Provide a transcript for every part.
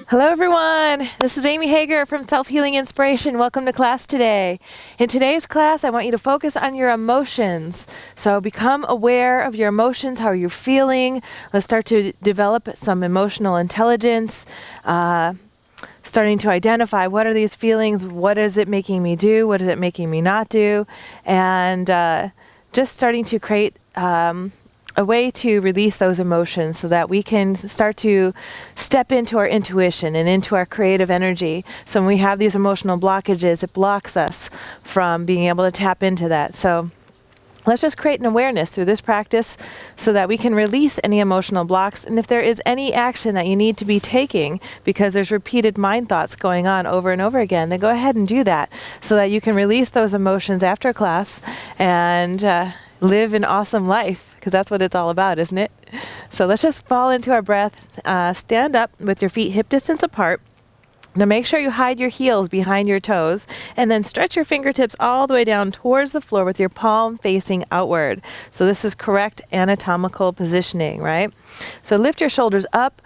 Hello everyone, this is Amy Hager from Self-Healing Inspiration. Welcome to class today. In today's class, I want you to focus on your emotions. So become aware of your emotions, how you're feeling. Let's start to develop some emotional intelligence, starting to identify what are these feelings, what is it making me do, what is it making me not do, and just starting to create a way to release those emotions so that we can start to step into our intuition and into our creative energy. So when we have these emotional blockages, it blocks us from being able to tap into that. So let's just create an awareness through this practice so that we can release any emotional blocks. And if there is any action that you need to be taking because there's repeated mind thoughts going on over and over again, then go ahead and do that so that you can release those emotions after class and live an awesome life. Because that's what it's all about, isn't it? So let's just fall into our breath. Stand up with your feet hip distance apart. Now make sure you hide your heels behind your toes and then stretch your fingertips all the way down towards the floor with your palm facing outward. So this is correct anatomical positioning, right? So lift your shoulders up,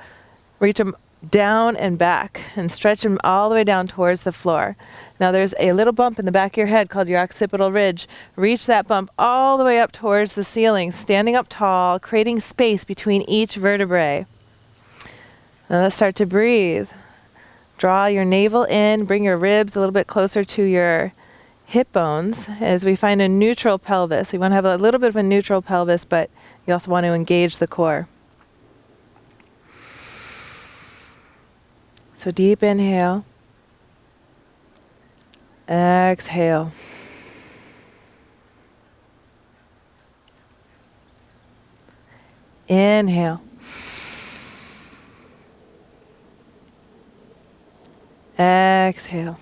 reach them down and back, and stretch them all the way down towards the floor. Now there's a little bump in the back of your head called your occipital ridge. Reach that bump all the way up towards the ceiling, standing up tall, creating space between each vertebrae. Now let's start to breathe. Draw your navel in, bring your ribs a little bit closer to your hip bones as we find a neutral pelvis. We want to have a little bit of a neutral pelvis, but you also want to engage the core. So deep inhale. Exhale. Inhale. Exhale.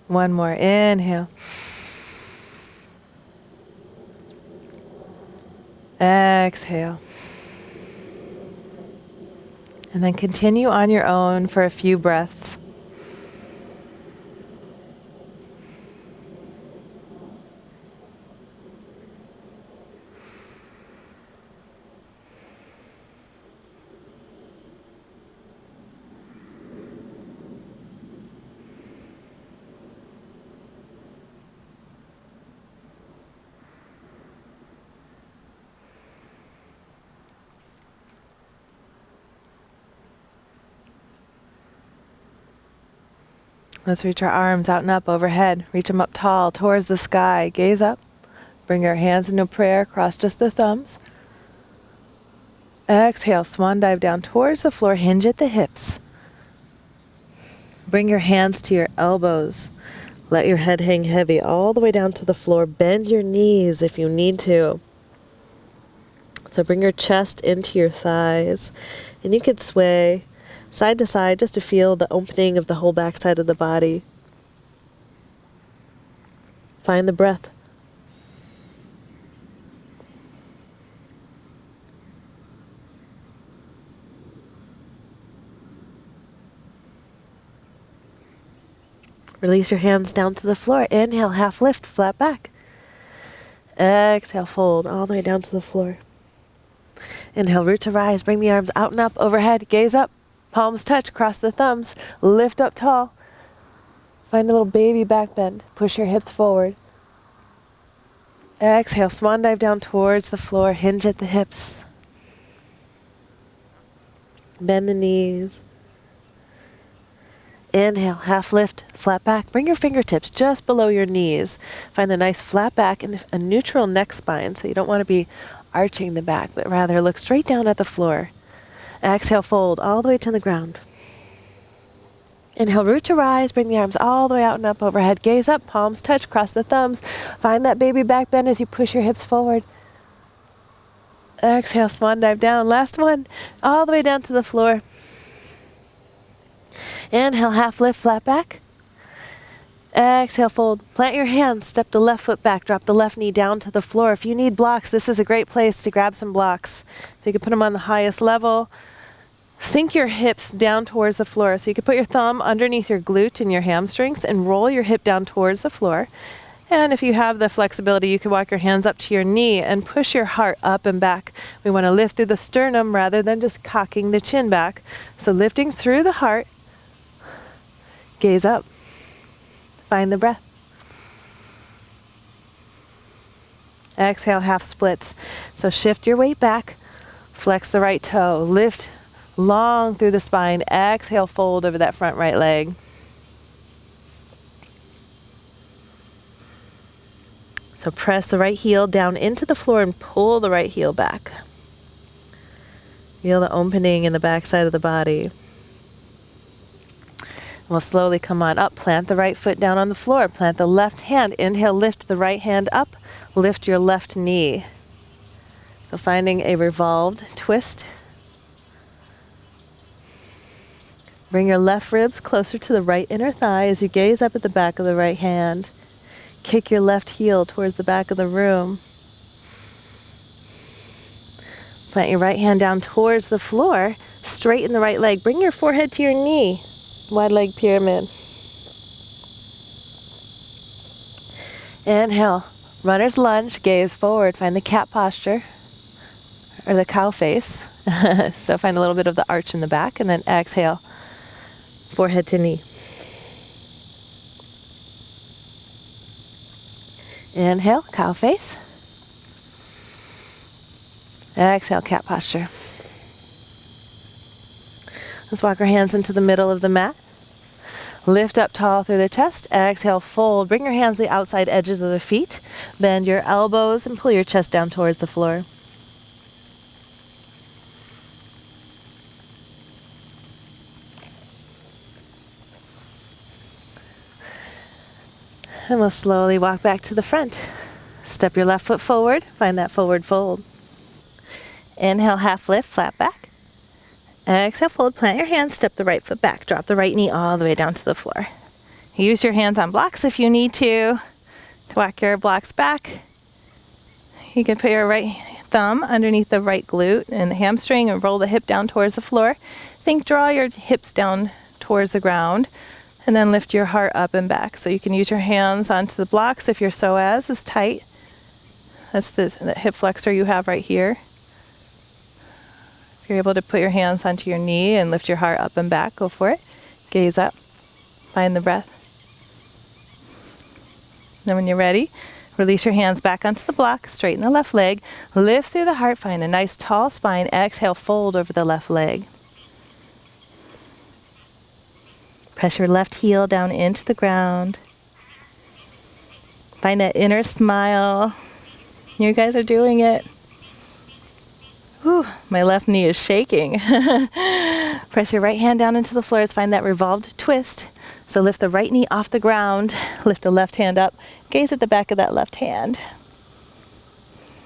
One more. Inhale. Exhale. And then continue on your own for a few breaths. Let's reach our arms out and up overhead. Reach them up tall towards the sky. Gaze up. Bring your hands into prayer. Cross just the thumbs. Exhale. Swan dive down towards the floor. Hinge at the hips. Bring your hands to your elbows. Let your head hang heavy all the way down to the floor. Bend your knees if you need to. So bring your chest into your thighs. And you could sway side to side just to feel the opening of the whole backside of the body. Find the breath. Release your hands down to the floor. Inhale, half lift, flat back. Exhale, fold all the way down to the floor. Inhale, root to rise. Bring the arms out and up overhead. Gaze up. Palms touch, cross the thumbs, lift up tall. Find a little baby back bend. Push your hips forward. Exhale, swan dive down towards the floor, hinge at the hips. Bend the knees. Inhale, half lift, flat back. Bring your fingertips just below your knees. Find a nice flat back and a neutral neck spine, so you don't want to be arching the back, but rather look straight down at the floor. Exhale, fold all the way to the ground. Inhale, root to rise. Bring the arms all the way out and up overhead. Gaze up, palms touch, cross the thumbs. Find that baby back bend as you push your hips forward. Exhale, swan dive down. Last one, all the way down to the floor. Inhale, half lift, flat back. Exhale, fold. Plant your hands. Step the left foot back. Drop the left knee down to the floor. If you need blocks, this is a great place to grab some blocks. So you can put them on the highest level. Sink your hips down towards the floor. So you can put your thumb underneath your glute and your hamstrings and roll your hip down towards the floor. And if you have the flexibility, you can walk your hands up to your knee and push your heart up and back. We want to lift through the sternum rather than just cocking the chin back. So lifting through the heart, gaze up, find the breath. Exhale, half splits. So shift your weight back, flex the right toe, lift long through the spine. Exhale, fold over that front right leg. So press the right heel down into the floor and pull the right heel back. Feel the opening in the back side of the body. We'll slowly come on up. Plant the right foot down on the floor. Plant the left hand. Inhale, lift the right hand up. Lift your left knee. So finding a revolved twist. Bring your left ribs closer to the right inner thigh as you gaze up at the back of the right hand. Kick your left heel towards the back of the room. Plant your right hand down towards the floor. Straighten the right leg. Bring your forehead to your knee. Wide leg pyramid. Inhale. Runner's lunge. Gaze forward. Find the cat posture or the cow face. So find a little bit of the arch in the back, and then exhale. Forehead to knee. Inhale, cow face. Exhale, cat posture. Let's walk our hands into the middle of the mat. Lift up tall through the chest. Exhale, fold. Bring your hands to the outside edges of the feet. Bend your elbows and pull your chest down towards the floor. And we'll slowly walk back to the front. Step your left foot forward. Find that forward fold. Inhale, half lift, flat back. Exhale, fold, plant your hands, step the right foot back. Drop the right knee all the way down to the floor. Use your hands on blocks if you need to walk your blocks back. You can put your right thumb underneath the right glute and the hamstring and roll the hip down towards the floor. Draw your hips down towards the ground. And then lift your heart up and back. So you can use your hands onto the blocks if your psoas is tight. That's the hip flexor you have right here. If you're able to put your hands onto your knee and lift your heart up and back, go for it. Gaze up. Find the breath. Then when you're ready, release your hands back onto the block. Straighten the left leg. Lift through the heart. Find a nice tall spine. Exhale, fold over the left leg. Press your left heel down into the ground. Find that inner smile. You guys are doing it. Whew, my left knee is shaking. Press your right hand down into the floor. Find that revolved twist. So lift the right knee off the ground. Lift the left hand up. Gaze at the back of that left hand.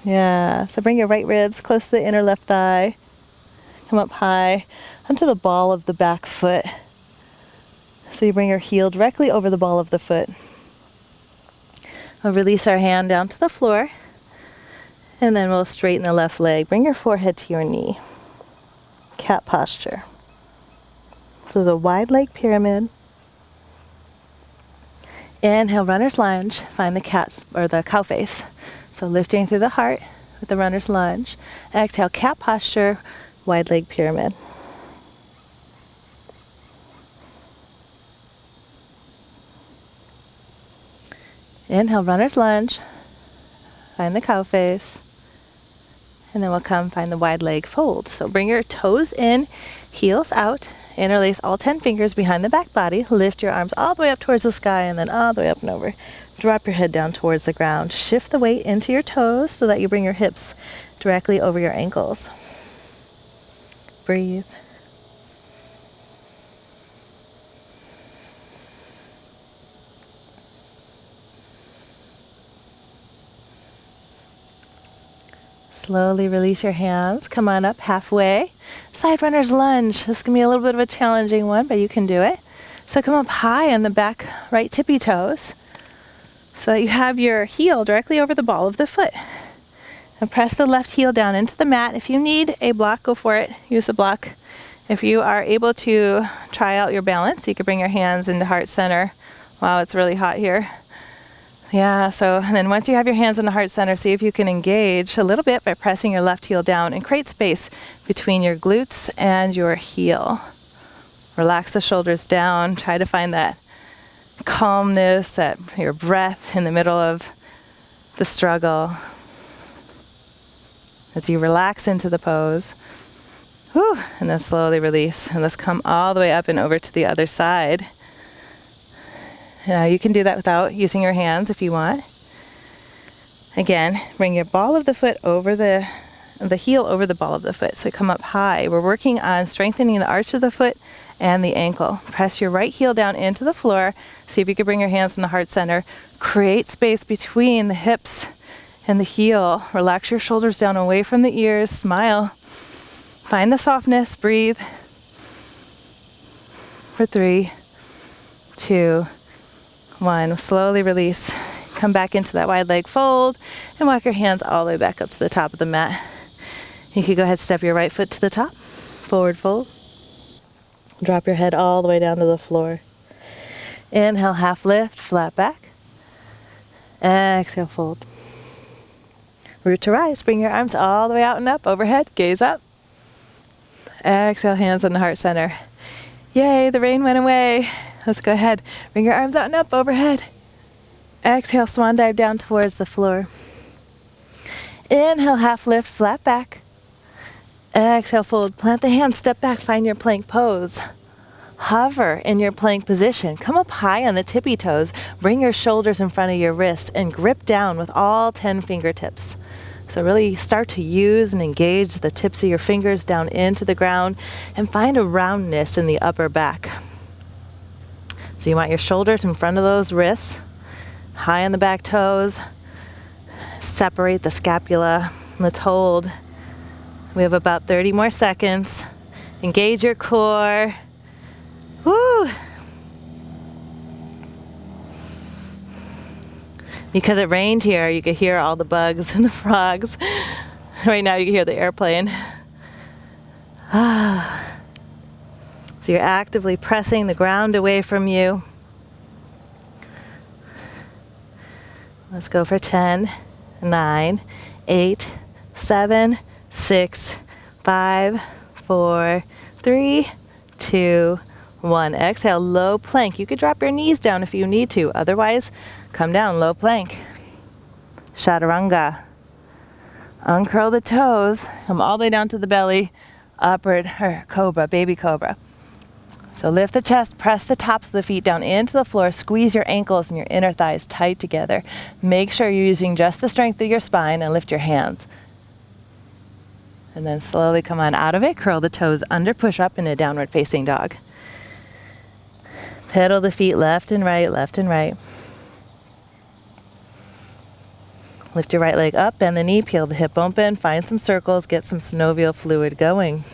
Yeah, so bring your right ribs close to the inner left thigh. Come up high onto the ball of the back foot. So you bring your heel directly over the ball of the foot. We'll release our hand down to the floor. And then we'll straighten the left leg. Bring your forehead to your knee. Cat posture. So the wide leg pyramid. Inhale, runner's lunge. Find the cat or the cow face. So lifting through the heart with the runner's lunge. Exhale, cat posture, wide leg pyramid. Inhale, runner's lunge. Find the cow face. And then we'll come find the wide leg fold. So bring your toes in, heels out. Interlace all 10 fingers behind the back body. Lift your arms all the way up towards the sky and then all the way up and over. Drop your head down towards the ground. Shift the weight into your toes so that you bring your hips directly over your ankles. Breathe. Slowly release your hands. Come on up halfway. Side runner's lunge. This can be a little bit of a challenging one, but you can do it. So come up high on the back right tippy toes so that you have your heel directly over the ball of the foot. And press the left heel down into the mat. If you need a block, go for it. Use the block. If you are able to try out your balance, you can bring your hands into heart center. Wow, it's really hot here. Yeah, so and then once you have your hands in the heart center, see if you can engage a little bit by pressing your left heel down and create space between your glutes and your heel. Relax the shoulders down. Try to find that calmness, that your breath in the middle of the struggle. As you relax into the pose. Whew, and then slowly release. And let's come all the way up and over to the other side. You can do that without using your hands if you want. Again, bring your ball of the foot over the heel over the ball of the foot. So come up high. We're working on strengthening the arch of the foot and the ankle. Press your right heel down into the floor. See if you can bring your hands in the heart center. Create space between the hips and the heel. Relax your shoulders down away from the ears. Smile. Find the softness. Breathe. For 3, 2, 1. Slowly release. Come back into that wide leg fold and walk your hands all the way back up to the top of the mat. You can go ahead and step your right foot to the top. Forward fold. Drop your head all the way down to the floor. Inhale, half lift, flat back. Exhale, fold. Root to rise. Bring your arms all the way out and up, overhead. Gaze up. Exhale, hands on the heart center. Yay, the rain went away. Let's go ahead. Bring your arms out and up, overhead. Exhale, swan dive down towards the floor. Inhale, half lift, flat back. Exhale, fold. Plant the hands, step back, find your plank pose. Hover in your plank position. Come up high on the tippy toes. Bring your shoulders in front of your wrists and grip down with all 10 fingertips. So really start to use and engage the tips of your fingers down into the ground and find a roundness in the upper back. So you want your shoulders in front of those wrists, high on the back toes. Separate the scapula. Let's hold. We have about 30 more seconds. Engage your core. Woo! Because it rained here, you could hear all the bugs and the frogs. Right now you can hear the airplane. So you're actively pressing the ground away from you. Let's go for 10, 9, 8, 7, 6, 5, 4, 3, 2, 1. Exhale, low plank. You could drop your knees down if you need to. Otherwise, come down, low plank. Chaturanga. Uncurl the toes. Come all the way down to the belly. Upward, or cobra, baby cobra. So lift the chest, press the tops of the feet down into the floor, squeeze your ankles and your inner thighs tight together. Make sure you're using just the strength of your spine and lift your hands. And then slowly come on out of it, curl the toes under, push up in a downward facing dog. Pedal the feet left and right, left and right. Lift your right leg up, bend the knee, peel the hip open, find some circles, get some synovial fluid going.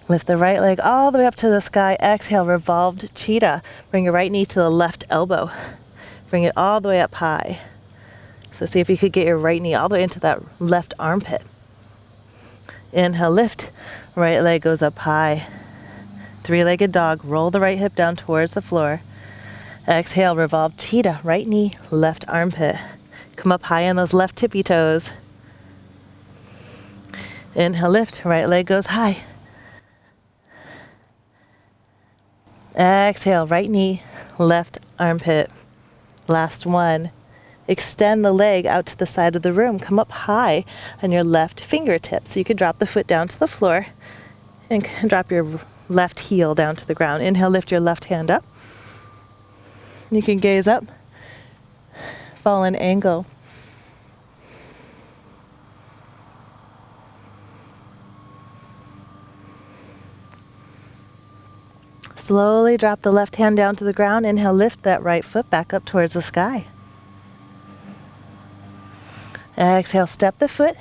Lift the right leg all the way up to the sky. Exhale, revolved cheetah. Bring your right knee to the left elbow. Bring it all the way up high. So see if you could get your right knee all the way into that left armpit. Inhale, lift. Right leg goes up high. Three-legged dog. Roll the right hip down towards the floor. Exhale, revolve cheetah. Right knee, left armpit. Come up high on those left tippy toes. Inhale, lift. Right leg goes high. Exhale, right knee, left armpit. Last one. Extend the leg out to the side of the room. Come up high on your left fingertips. So you can drop the foot down to the floor and drop your left heel down to the ground. Inhale, lift your left hand up. You can gaze up. Fallen angle. Slowly drop the left hand down to the ground. Inhale, lift that right foot back up towards the sky. Exhale, step the foot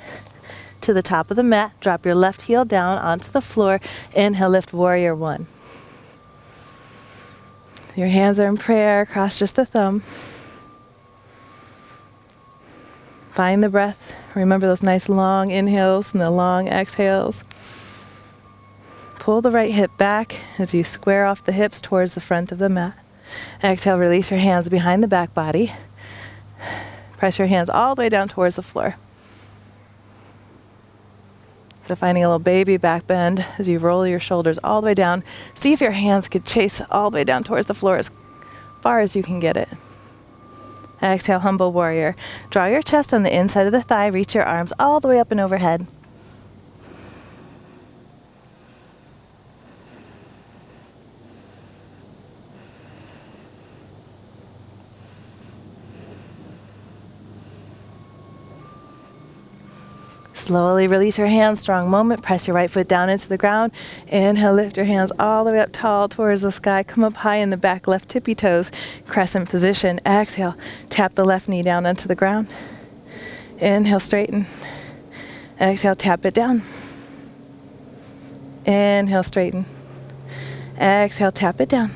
to the top of the mat. Drop your left heel down onto the floor. Inhale, lift warrior one. Your hands are in prayer, cross just the thumb. Find the breath. Remember those nice long inhales and the long exhales. pull the right hip back as you square off the hips towards the front of the mat. Exhale, release your hands behind the back body. Press your hands all the way down towards the floor. So finding a little baby back bend as you roll your shoulders all the way down. See if your hands could chase all the way down towards the floor as far as you can get it. Exhale, humble warrior. Draw your chest on the inside of the thigh. Reach your arms all the way up and overhead. Slowly release your hands, strong moment. Press your right foot down into the ground. Inhale, lift your hands all the way up tall towards the sky. Come up high in the back, left tippy toes, crescent position. Exhale, tap the left knee down onto the ground. Inhale, straighten. Exhale, tap it down. Inhale, straighten. Exhale, tap it down.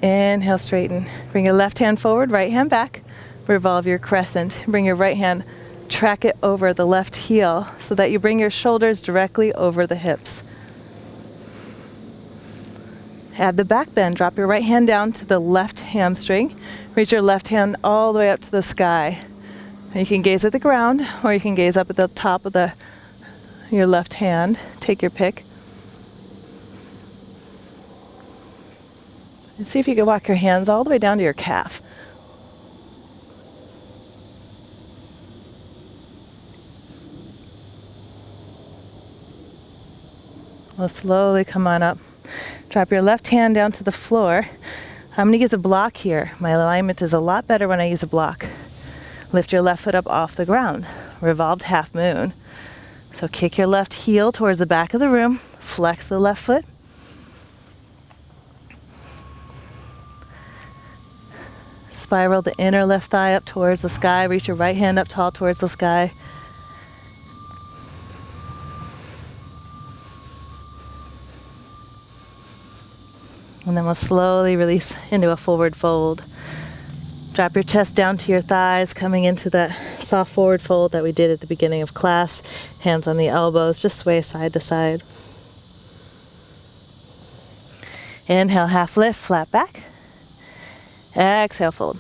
Inhale, straighten. Bring your left hand forward, right hand back. Revolve your crescent. Bring your right hand, track it over the left heel so that you bring your shoulders directly over the hips. Add the back bend. Drop your right hand down to the left hamstring. Reach your left hand all the way up to the sky. You can gaze at the ground or you can gaze up at the top of your left hand. Take your pick. And see if you can walk your hands all the way down to your calf. We'll slowly come on up. Drop your left hand down to the floor. I'm going to use a block here. My alignment is a lot better when I use a block. Lift your left foot up off the ground. Revolved half moon. So kick your left heel towards the back of the room. Flex the left foot. Spiral the inner left thigh up towards the sky. Reach your right hand up tall towards the sky. And then we'll slowly release into a forward fold. Drop your chest down to your thighs, coming into that soft forward fold that we did at the beginning of class. Hands on the elbows, just sway side to side. Inhale, half lift, flat back. Exhale, fold.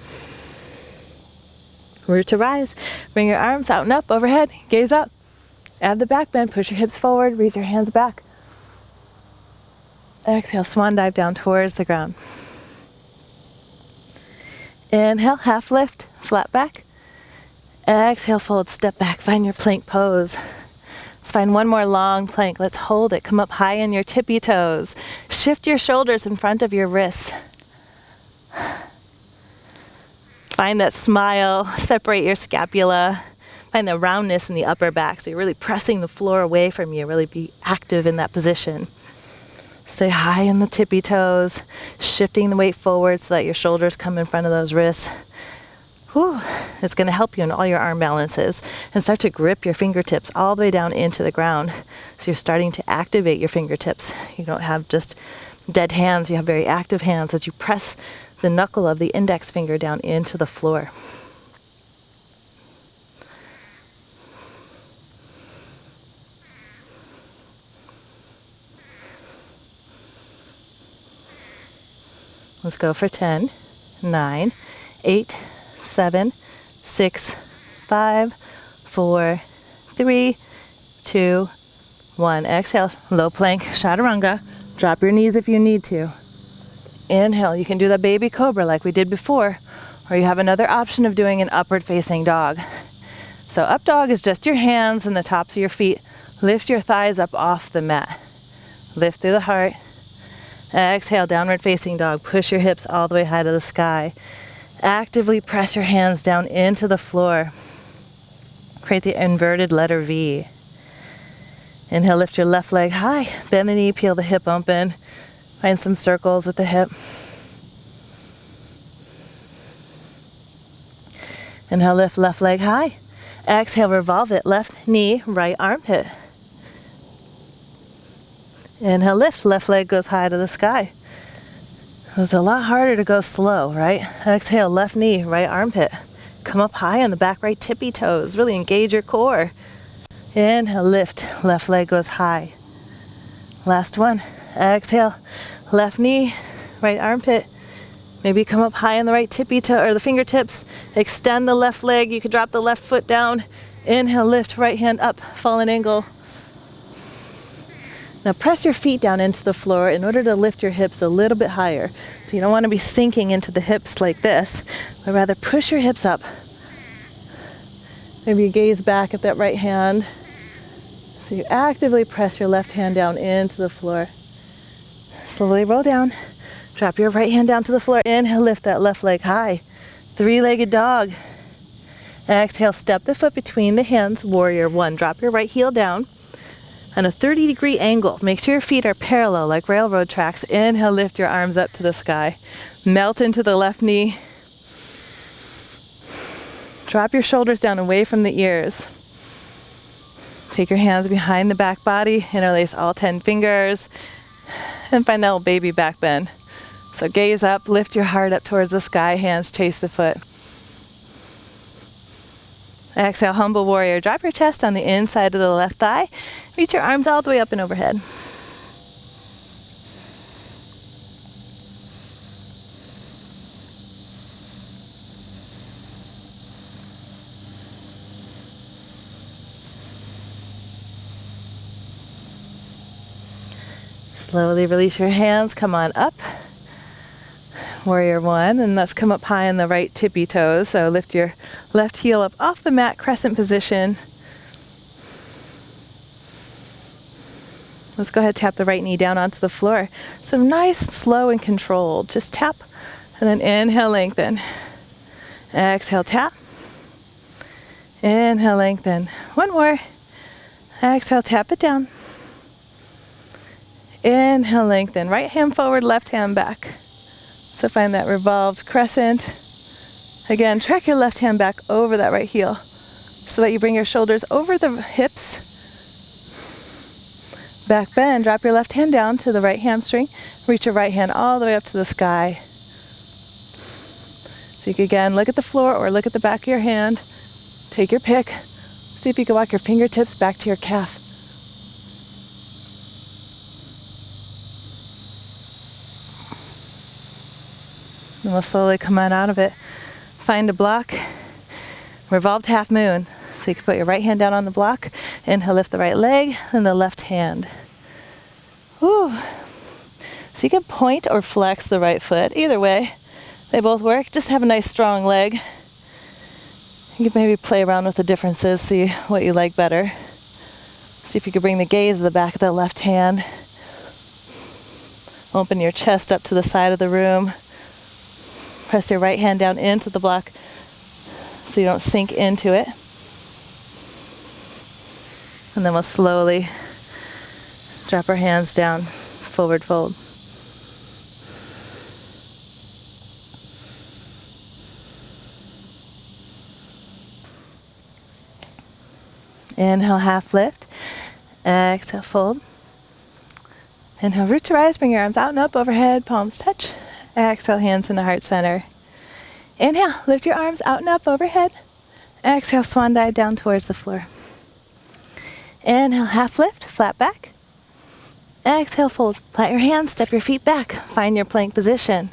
Root to rise. Bring your arms out and up, overhead, gaze up. Add the back bend, push your hips forward, reach your hands back. Exhale, swan dive down towards the ground. Inhale, half lift, flat back. Exhale, fold, step back, find your plank pose. Let's find one more long plank. Let's hold it. Come up high in your tippy toes. Shift your shoulders in front of your wrists. Find that smile, separate your scapula. Find the roundness in the upper back. So you're really pressing the floor away from you. Really be active in that position. Stay high in the tippy toes, shifting the weight forward so that your shoulders come in front of those wrists. Whew. It's going to help you in all your arm balances. And start to grip your fingertips all the way down into the ground. So you're starting to activate your fingertips. You don't have just dead hands, you have very active hands as you press the knuckle of the index finger down into the floor. Let's go for 10, 9, 8, 7, 6, 5, 4, 3, 2, 1. Exhale, low plank, chaturanga. Drop your knees if you need to. Inhale, you can do the baby cobra like we did before, or you have another option of doing an upward facing dog. So up dog is just your hands and the tops of your feet. Lift your thighs up off the mat. Lift through the heart. Exhale, downward facing dog. Push your hips all the way high to the sky. Actively press your hands down into the floor. Create the inverted letter V. Inhale, lift your left leg high. Bend the knee, peel the hip open. Find some circles with the hip. Inhale, lift left leg high. Exhale, revolve it. Left knee, right armpit. Inhale, lift. Left leg goes high to the sky. It's a lot harder to go slow, right? Exhale, left knee, right armpit. Come up high on the back right tippy toes. Really engage your core. Inhale, lift. Left leg goes high. Last one. Exhale. Left knee, right armpit. Maybe come up high on the right tippy toe or the fingertips. Extend the left leg. You can drop the left foot down. Inhale, lift, right hand up, fallen angle. Now press your feet down into the floor in order to lift your hips a little bit higher. So you don't want to be sinking into the hips like this, but rather push your hips up. Maybe you gaze back at that right hand. So you actively press your left hand down into the floor. Slowly roll down. Drop your right hand down to the floor. Inhale, lift that left leg high. Three-legged dog. Exhale, step the foot between the hands. Warrior one. Drop your right heel down on a 30-degree angle. Make sure your feet are parallel like railroad tracks. Inhale, lift your arms up to the sky. Melt into the left knee. Drop your shoulders down away from the ears. Take your hands behind the back body. Interlace all 10 fingers. And find that little baby back bend. So gaze up, lift your heart up towards the sky, hands chase the foot. Exhale, humble warrior. Drop your chest on the inside of the left thigh. Reach your arms all the way up and overhead. Slowly release your hands, come on up. Warrior one, and let's come up high on the right tippy toes. So lift your left heel up off the mat, crescent position. Let's go ahead and tap the right knee down onto the floor. So nice, slow, and controlled. Just tap, and then inhale, lengthen. Exhale, tap. Inhale, lengthen. One more. Exhale, tap it down. Inhale, lengthen. Right hand forward, left hand back. So find that revolved crescent. Again, track your left hand back over that right heel so that you bring your shoulders over the hips. Back bend, drop your left hand down to the right hamstring. Reach your right hand all the way up to the sky. So you can again look at the floor or look at the back of your hand. Take your pick. See if you can walk your fingertips back to your calf. And we'll slowly come on out of it. Find a block. Revolved half moon. So you can put your right hand down on the block. Inhale, lift the right leg and the left hand. Whew. So you can point or flex the right foot. Either way, they both work. Just have a nice strong leg. You can maybe play around with the differences, see what you like better. See if you can bring the gaze to the back of the left hand. Open your chest up to the side of the room. Press your right hand down into the block so you don't sink into it. And then we'll slowly drop our hands down, forward fold. Inhale, half lift. Exhale, fold. Inhale, root to rise, bring your arms out and up overhead, palms touch. Exhale, hands in the heart center. Inhale, lift your arms out and up overhead. Exhale, swan dive down towards the floor. Inhale, half lift, flat back. Exhale, fold. Plant your hands, step your feet back. Find your plank position.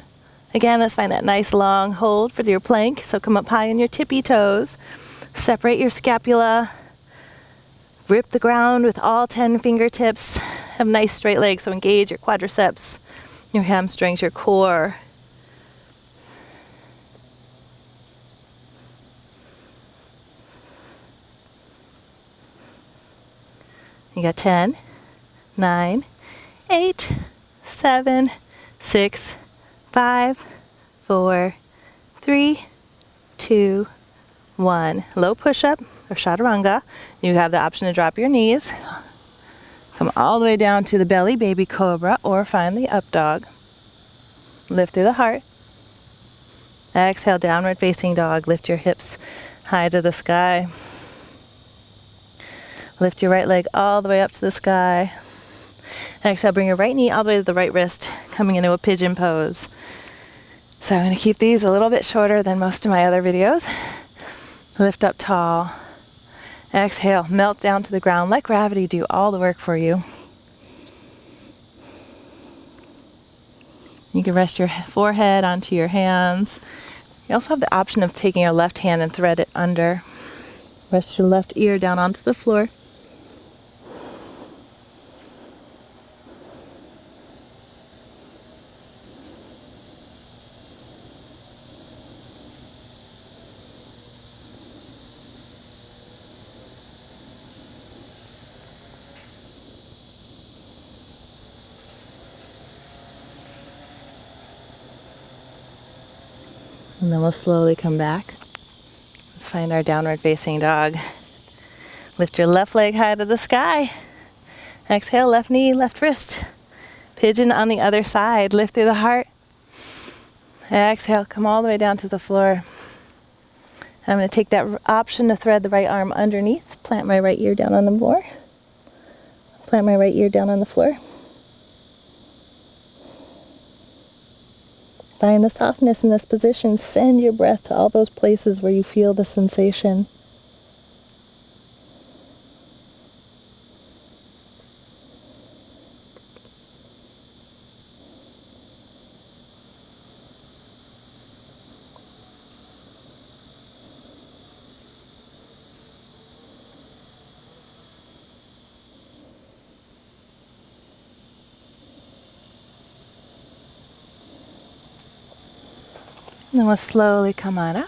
Again, let's find that nice long hold for your plank. So come up high on your tippy toes. Separate your scapula. Grip the ground with all 10 fingertips. Have nice straight legs, so engage your quadriceps, your hamstrings, your core. You got 10, 9, 8, 7, 6, 5, 4, 3, 2, 1. Low push-up or chaturanga. You have the option to drop your knees. Come all the way down to the belly, baby cobra, or find the up dog. Lift through the heart. Exhale, downward facing dog. Lift your hips high to the sky. Lift your right leg all the way up to the sky. Exhale, bring your right knee all the way to the right wrist, coming into a pigeon pose. So I'm going to keep these a little bit shorter than most of my other videos. Lift up tall. Exhale, melt down to the ground. Let gravity do all the work for you. You can rest your forehead onto your hands. You also have the option of taking your left hand and thread it under. Rest your left ear down onto the floor. And then we'll slowly come back. Let's find our downward facing dog. Lift your left leg high to the sky. Exhale, left knee, left wrist. Pigeon on the other side. Lift through the heart. Exhale, come all the way down to the floor. I'm going to take that option to thread the right arm underneath. Plant my right ear down on the floor. Plant my right ear down on the floor. Find the softness in this position. Send your breath to all those places where you feel the sensation. And then we'll slowly come on up.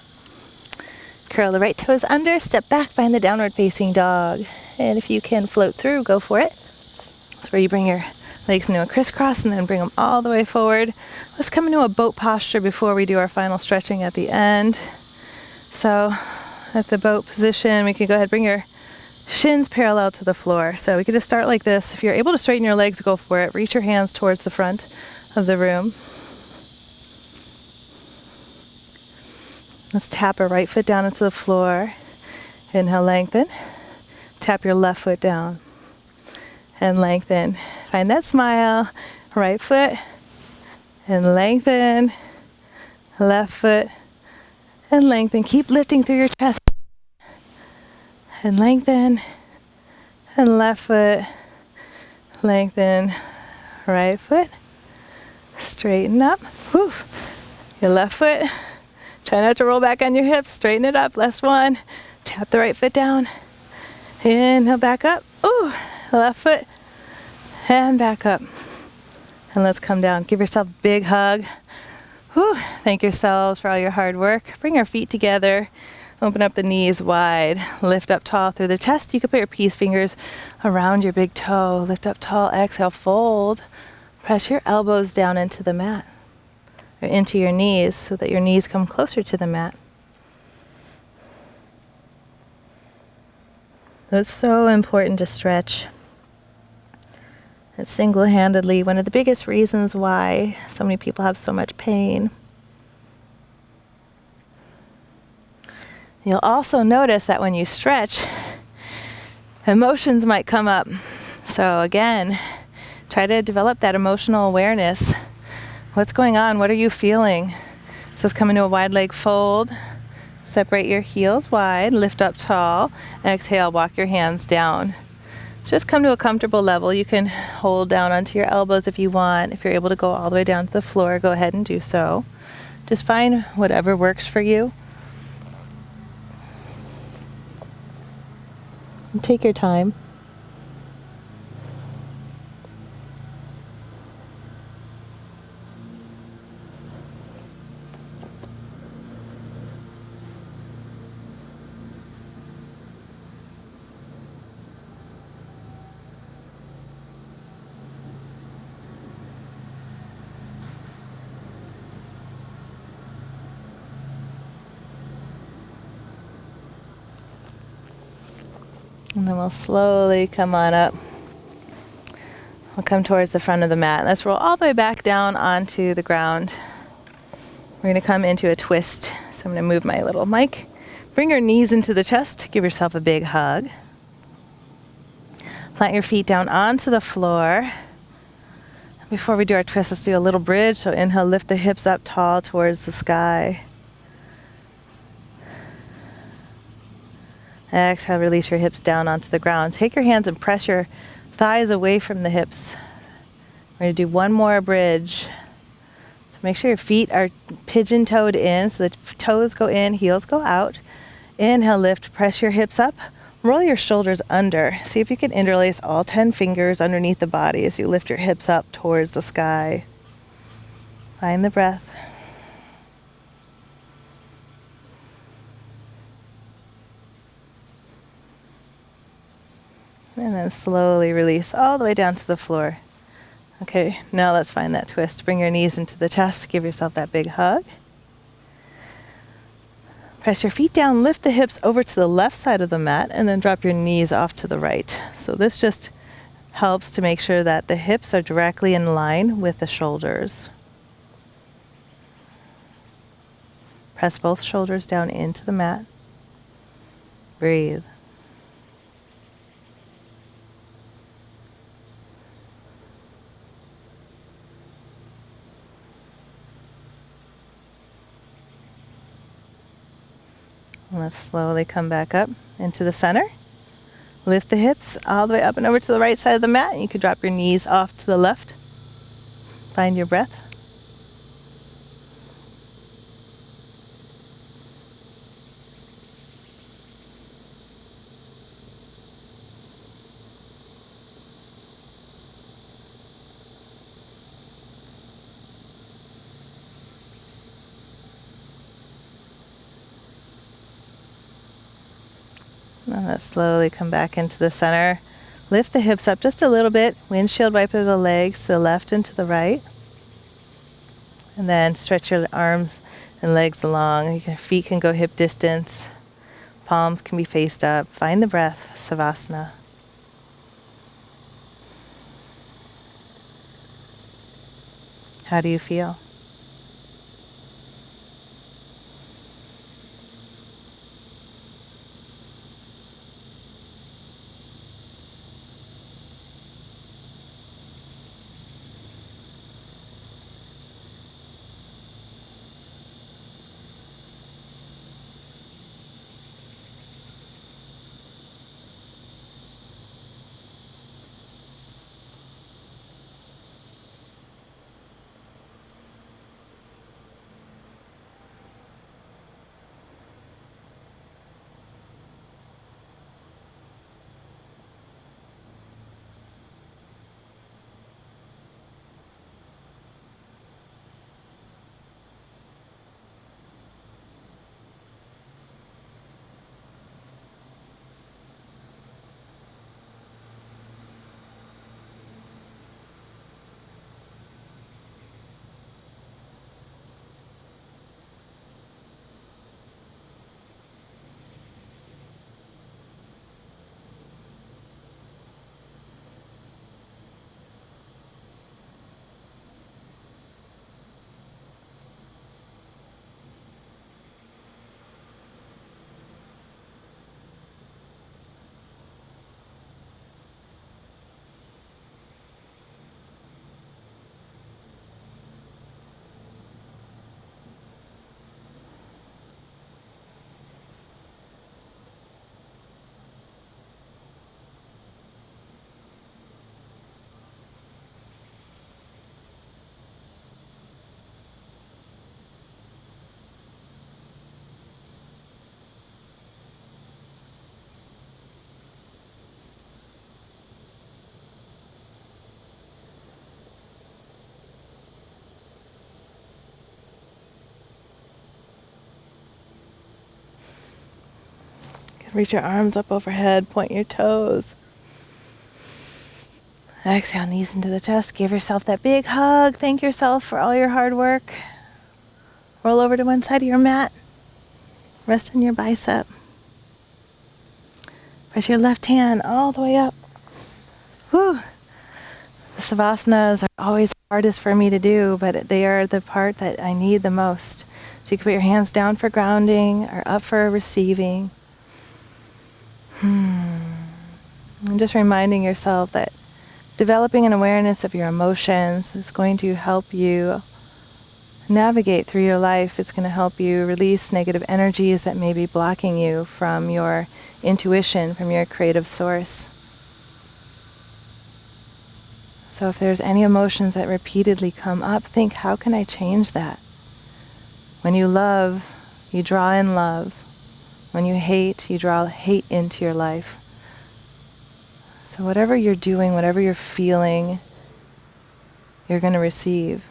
Curl the right toes under, step back, find the downward facing dog. And if you can float through, go for it. That's where you bring your legs into a crisscross and then bring them all the way forward. Let's come into a boat posture before we do our final stretching at the end. So at the boat position, we can go ahead and bring your shins parallel to the floor. So we can just start like this. If you're able to straighten your legs, go for it. Reach your hands towards the front of the room. Let's tap our right foot down into the floor. Inhale, lengthen. Tap your left foot down and lengthen. Find that smile. Right foot and lengthen. Left foot and lengthen. Keep lifting through your chest. And lengthen. And left foot. Lengthen. Right foot. Straighten up. Whew. Your left foot. Try not to roll back on your hips. Straighten it up. Last one. Tap the right foot down. Inhale, back up. Ooh, left foot. And back up. And let's come down. Give yourself a big hug. Whew. Thank yourselves for all your hard work. Bring our feet together. Open up the knees wide. Lift up tall through the chest. You can put your peace fingers around your big toe. Lift up tall. Exhale, fold. Press your elbows down into the mat. Into your knees so that your knees come closer to the mat. It's so important to stretch. It's single-handedly one of the biggest reasons why so many people have so much pain. You'll also notice that when you stretch, emotions might come up. So again, try to develop that emotional awareness. What's going on? What are you feeling? So let's come into a wide leg fold. Separate your heels wide, lift up tall. Exhale, walk your hands down. Just come to a comfortable level. You can hold down onto your elbows if you want. If you're able to go all the way down to the floor, go ahead and do so. Just find whatever works for you. And take your time. And then we'll slowly come on up. We'll come towards the front of the mat. Let's roll all the way back down onto the ground. We're going to come into a twist. So I'm going to move my little mic. Bring your knees into the chest. Give yourself a big hug. Plant your feet down onto the floor. Before we do our twist, let's do a little bridge. So inhale, lift the hips up tall towards the sky. Exhale, release your hips down onto the ground. Take your hands and press your thighs away from the hips. We're going to do one more bridge. Make sure your feet are pigeon-toed in, so the toes go in, heels go out. Inhale, lift, press your hips up. Roll your shoulders under. See if you can interlace all 10 fingers underneath the body as you lift your hips up towards the sky. Find the breath. And then slowly release all the way down to the floor. Okay, now let's find that twist. Bring your knees into the chest. Give yourself that big hug. Press your feet down, lift the hips over to the left side of the mat, and then drop your knees off to the right. So this just helps to make sure that the hips are directly in line with the shoulders. Press both shoulders down into the mat. Breathe. Let's slowly come back up into the center. Lift the hips all the way up and over to the right side of the mat. You can drop your knees off to the left. Find your breath. And let's slowly come back into the center. Lift the hips up just a little bit. Windshield wiper the legs to the left and to the right. And then stretch your arms and legs along. Your feet can go hip distance. Palms can be faced up. Find the breath, Savasana. How do you feel? Reach your arms up overhead, point your toes. Exhale, knees into the chest. Give yourself that big hug. Thank yourself for all your hard work. Roll over to one side of your mat. Rest on your bicep. Press your left hand all the way up. Whew. The Savasanas are always the hardest for me to do, but they are the part that I need the most. So you can put your hands down for grounding or up for receiving. And just reminding yourself that developing an awareness of your emotions is going to help you navigate through your life. It's going to help you release negative energies that may be blocking you from your intuition, from your creative source. So if there's any emotions that repeatedly come up, think, how can I change that? When you love, you draw in love. When you hate, you draw hate into your life. So whatever you're doing, whatever you're feeling, you're going to receive.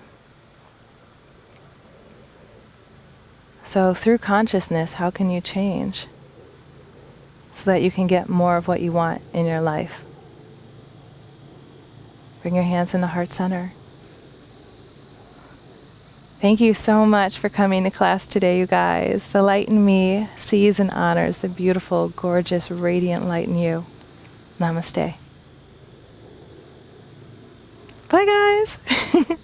So through consciousness, how can you change so that you can get more of what you want in your life? Bring your hands in the heart center. Thank you so much for coming to class today, you guys. The light in me sees and honors the beautiful, gorgeous, radiant light in you. Namaste. Bye, guys.